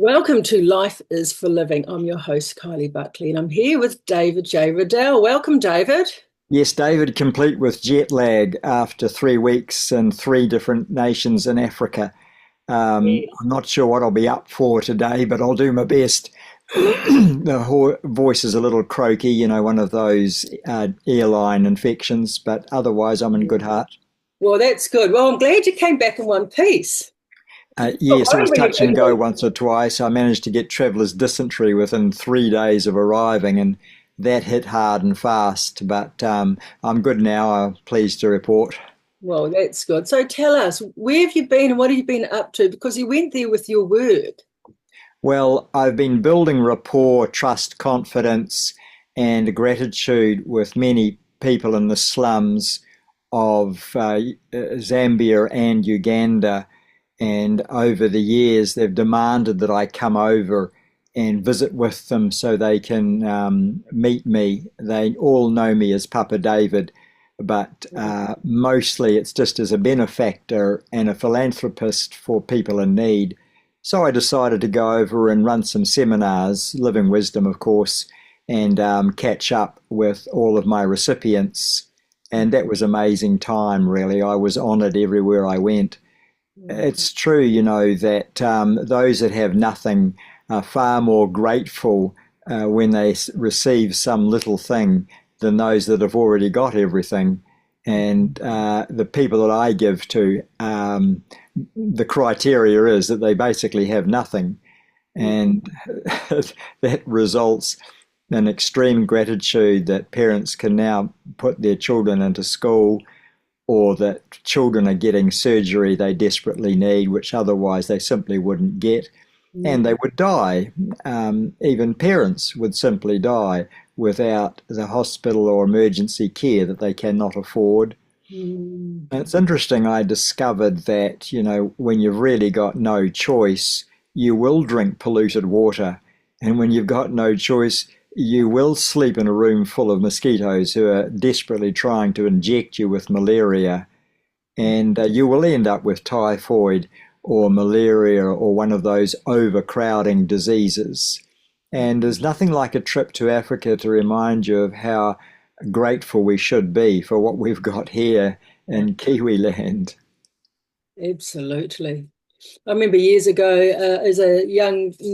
Welcome to Life is for Living. I'm your host, Kylee Buckley, and I'm here with David J Riddell. Welcome, David. Yes, David, complete with jet lag after 3 weeks in three different nations in Africa. Yes. I'm not sure what I'll be up for today, but I'll do my best. The voice is a little croaky, one of those airline infections, but otherwise I'm in good heart. Well, that's good. Well, I'm glad you came back in one piece. Not Yes, it was worry when you touch go and go to once or twice. I managed to get traveller's dysentery within 3 days of arriving, and that hit hard and fast. But I'm good now. I'm pleased to report. Well, that's good. So tell us, where have you been and what have you been up to? Because you went there with your word. Well, I've been building rapport, trust, confidence, and gratitude with many people in the slums of Zambia and Uganda. And over the years, they've demanded that I come over and visit with them so they can meet me. They all know me as Papa David, but mostly it's just as a benefactor and a philanthropist for people in need. So I decided to go over and run some seminars, Living Wisdom, of course, and catch up with all of my recipients. And that was amazing time, really. I was honored everywhere I went. It's true, that those that have nothing are far more grateful when they receive some little thing than those that have already got everything. And the people that I give to, the criteria is that they basically have nothing. And that results in extreme gratitude that parents can now put their children into school, or that children are getting surgery they desperately need, which otherwise they simply wouldn't get, and they would die. Even parents would simply die without the hospital or emergency care that they cannot afford. Mm. And it's interesting, I discovered that, when you've really got no choice, you will drink polluted water. And when you've got no choice, you will sleep in a room full of mosquitoes who are desperately trying to inject you with malaria. And you will end up with typhoid or malaria or one of those overcrowding diseases. And there's nothing like a trip to Africa to remind you of how grateful we should be for what we've got here in Kiwi land. Absolutely. I remember years ago,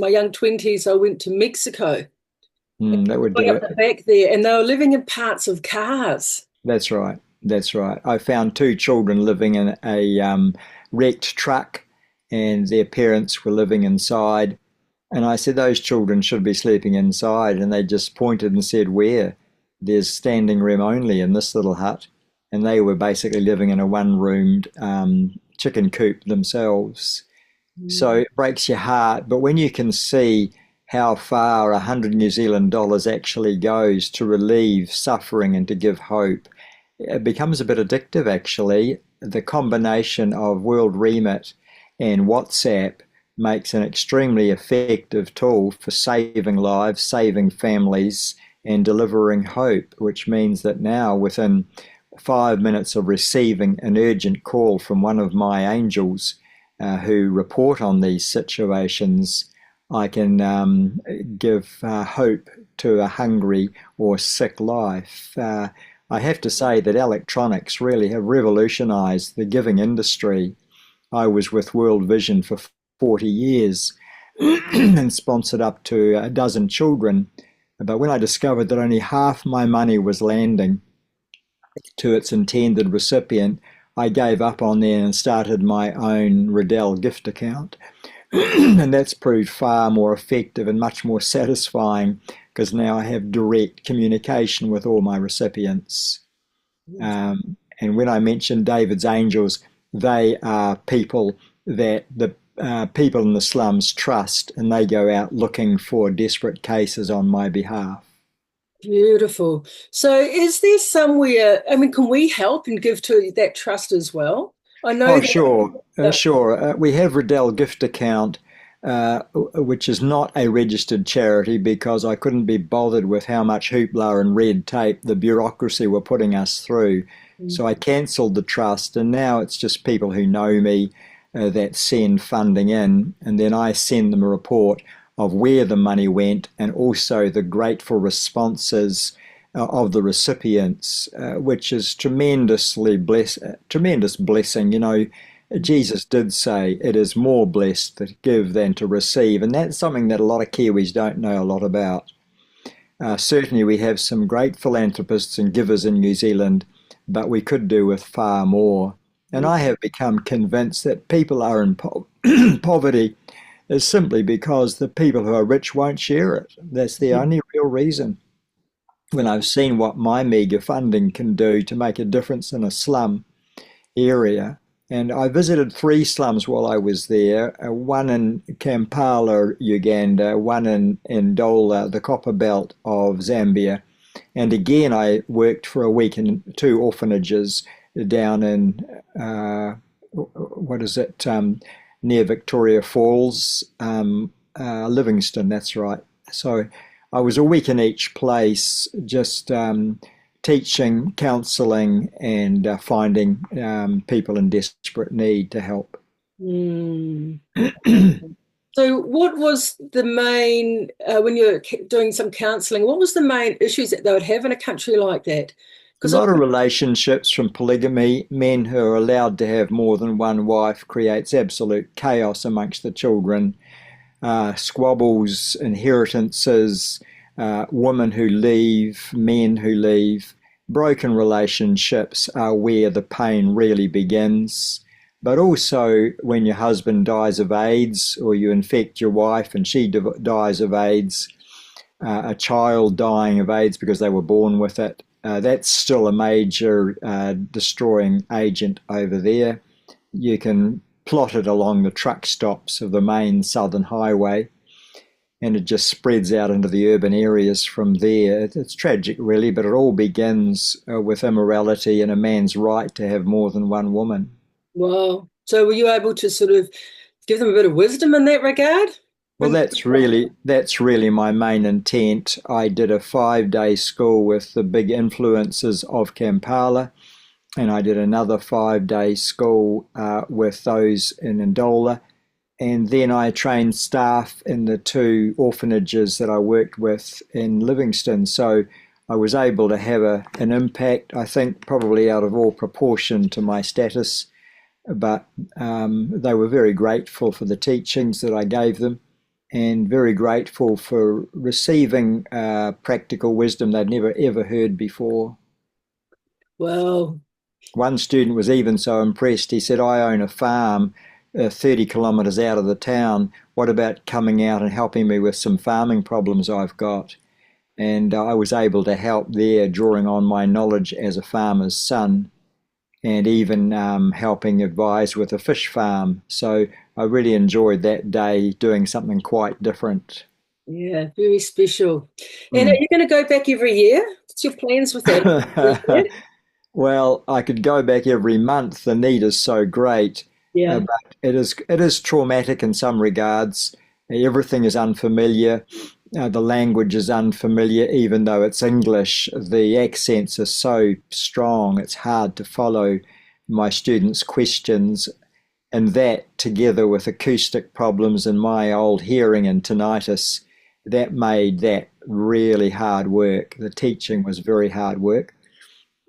my young 20s, I went to Mexico, That would going do up the it. back there, and they were living in parts of cars. That's right. That's right. I found two children living in a wrecked truck, and their parents were living inside. And I said, those children should be sleeping inside. And they just pointed and said, where? There's standing room only in this little hut. And they were basically living in a one-roomed chicken coop themselves. So Mm. it breaks your heart. But when you can see how far 100 New Zealand dollars actually goes to relieve suffering and to give hope, it becomes a bit addictive, actually. The combination of World Remit and WhatsApp makes an extremely effective tool for saving lives, saving families, and delivering hope, which means that now within 5 minutes of receiving an urgent call from one of my angels who report on these situations, I can give hope to a hungry or sick life. I have to say that electronics really have revolutionized the giving industry. I was with World Vision for 40 years and sponsored up to a dozen children. But when I discovered that only half my money was landing to its intended recipient, I gave up on that and started my own Riddell gift account. And that's proved far more effective and much more satisfying because now I have direct communication with all my recipients. And when I mentioned David's angels, they are people that the people in the slums trust, and they go out looking for desperate cases on my behalf. Beautiful. So is there somewhere, I mean, can we help and give to that trust as well? I know Oh, that. sure, uh, sure. We have Riddell Gift Account, which is not a registered charity because I couldn't be bothered with how much hoopla and red tape the bureaucracy were putting us through. So I cancelled the trust, and now it's just people who know me. that send funding in, and then I send them a report of where the money went and also the grateful responses of the recipients, which is tremendous blessing. You know, Jesus did say it is more blessed to give than to receive, and that's something that a lot of Kiwis don't know a lot about. Certainly we have some great philanthropists and givers in New Zealand, but we could do with far more. And I have become convinced that people are in poverty is simply because the people who are rich won't share it. That's the only real reason. When I've seen what my meagre funding can do to make a difference in a slum area, and I visited 3 slums while I was there, one in Kampala, Uganda, one in Ndola, the copper belt of Zambia, and again I worked for a week in 2 orphanages down in, near Victoria Falls, Livingston, that's right. So I was a week in each place, just teaching, counselling, and finding people in desperate need to help. Mm. So what was the main, when you're doing some counselling, what was the main issues that they would have in a country like that? A lot of relationships from polygamy. Men who are allowed to have more than one wife creates absolute chaos amongst the children. Squabbles, inheritances, women who leave, men who leave. Broken relationships are where the pain really begins. But also when your husband dies of AIDS, or you infect your wife and she dies of AIDS, a child dying of AIDS because they were born with it, that's still a major destroying agent over there. You can plot it along the truck stops of the main southern highway, and it just spreads out into the urban areas from there. It's tragic, really, but it all begins with immorality and a man's right to have more than one woman. Wow. So were you able to sort of give them a bit of wisdom in that regard? Well, that's really my main intent. I did a 5-day school with the big influences of Kampala, and I did another 5-day school with those in Ndola, and then I trained staff in the 2 orphanages that I worked with in Livingston. So I was able to have an impact, I think, probably out of all proportion to my status, but they were very grateful for the teachings that I gave them, and very grateful for receiving practical wisdom they'd never ever heard before. Well, one student was even so impressed, he said, I own a farm 30 kilometres out of the town. What about coming out and helping me with some farming problems I've got? And I was able to help there, drawing on my knowledge as a farmer's son, and even helping advise with a fish farm. So I really enjoyed that day doing something quite different. yeah, very special. And are you going to go back every year? What's your plans with that? Well, I could go back every month. The need is so great. Yeah. But it is traumatic in some regards. Everything is unfamiliar. The language is unfamiliar, even though it's English. The accents are so strong, it's hard to follow my students' questions. And that, together with acoustic problems and my old hearing and tinnitus, that made that really hard work. The teaching was very hard work.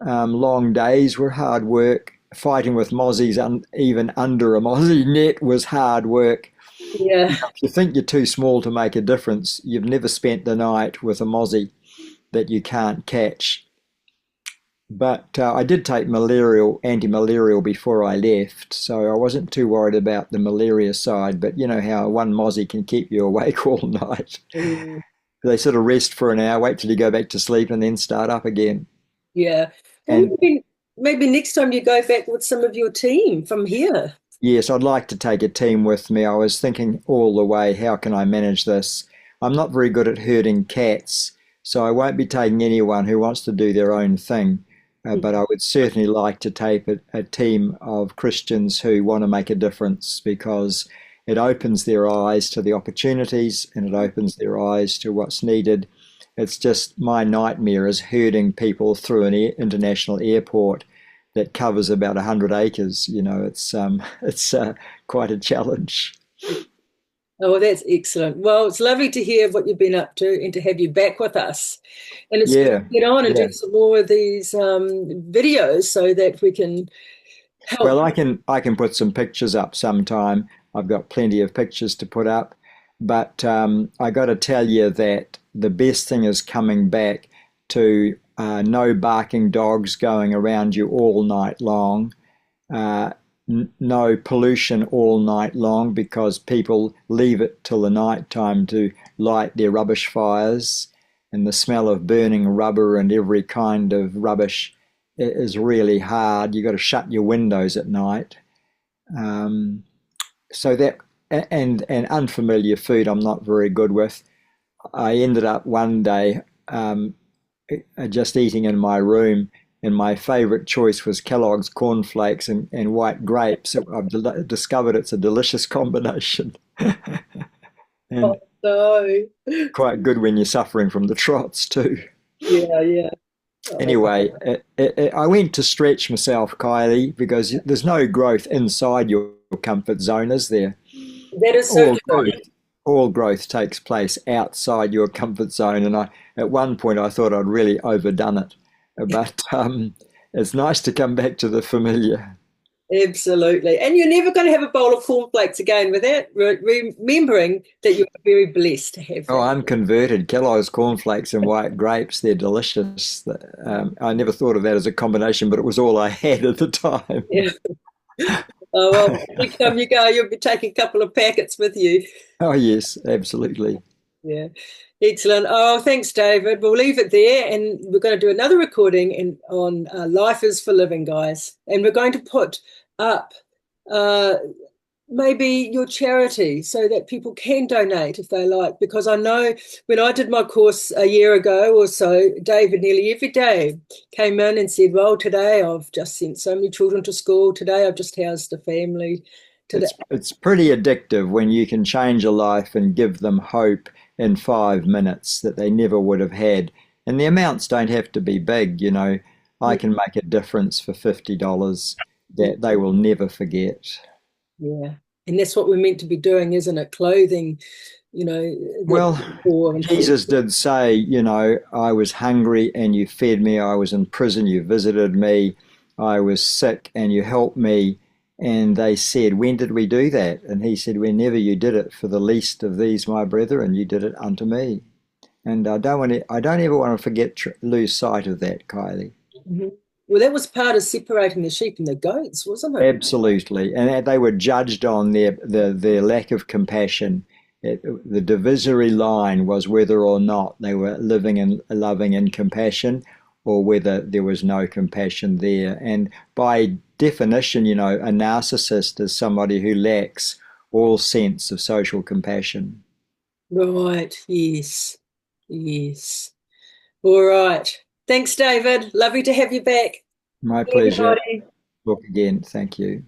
Long days were hard work. Fighting with mozzies, even under a mozzie net, was hard work. Yeah. If you think you're too small to make a difference, you've never spent the night with a mozzie that you can't catch. But I did take anti-malarial before I left, so I wasn't too worried about the malaria side. But you know how one mozzie can keep you awake all night. Mm. They sort of rest for an hour, wait till you go back to sleep, and then start up again. Yeah. Well, maybe next time you go back with some of your team from here. Yes, I'd like to take a team with me. I was thinking all the way, how can I manage this? I'm not very good at herding cats, so I won't be taking anyone who wants to do their own thing. But I would certainly like to take a team of Christians who want to make a difference, because it opens their eyes to the opportunities and it opens their eyes to what's needed. It's just my nightmare is herding people through an international airport that covers about 100 acres. You know, it's quite a challenge. Oh, well, that's excellent. Well, it's lovely to hear what you've been up to and to have you back with us. And it's good Yeah, to get on and yeah. do some more of these videos so that we can Well, help. I can put some pictures up sometime. I've got plenty of pictures to put up, but I got to tell you that the best thing is coming back to no barking dogs going around you all night long. Uh, no pollution all night long because people leave it till the night time to light their rubbish fires, and the smell of burning rubber and every kind of rubbish is really hard. You've got to shut your windows at night. Um, so that and unfamiliar food I'm not very good with. I ended up one day just eating in my room, and my favourite choice was Kellogg's cornflakes and white grapes. I've discovered it's a delicious combination Oh, and no. quite good when you're suffering from the trots too. Yeah, yeah. Oh, Anyway, I went to stretch myself, Kylie, because there's no growth inside your comfort zone, is there? that is so All true. growth, all growth takes place outside your comfort zone. And at one point, I thought I'd really overdone it, but it's nice to come back to the familiar. Absolutely. And you're never going to have a bowl of cornflakes again without remembering that you're very blessed to have Oh, that. I'm converted. Kellogg's cornflakes and white grapes, they're delicious. I never thought of that as a combination, but it was all I had at the time. Yeah. Oh, well, next time you go, you'll be taking a couple of packets with you. Oh, yes, absolutely. Yeah. Excellent. Oh, thanks, David. We'll leave it there and we're going to do another recording on Life is for Living, guys. And we're going to put up uh, maybe your charity so that people can donate if they like. Because I know when I did my course a year ago or so, David nearly every day came in and said, well, today I've just sent so many children to school. Today I've just housed a family. Today. It's pretty addictive when you can change a life and give them hope in 5 minutes that they never would have had. And the amounts don't have to be big, you know. I can make a difference for $50 that they will never forget. Yeah. And that's what we're meant to be doing, isn't it? Clothing, the Well, poor and Jesus did say, you know, I was hungry and you fed me. I was in prison, you visited me. I was sick and you helped me. And they said, when did we do that? And he said, whenever you did it for the least of these, my brethren, you did it unto me. And I don't ever want to lose sight of that, Kylie. Mhm. Well, that was part of separating the sheep and the goats, wasn't it? Absolutely. And they were judged on their lack of compassion. The divisory line was whether or not they were living and loving in compassion or whether there was no compassion there. And by definition, you know, a narcissist is somebody who lacks all sense of social compassion. Right. Yes. Yes. All right. Thanks, David. Lovely to have you back. My Bye, pleasure. everybody. Look again. Thank you.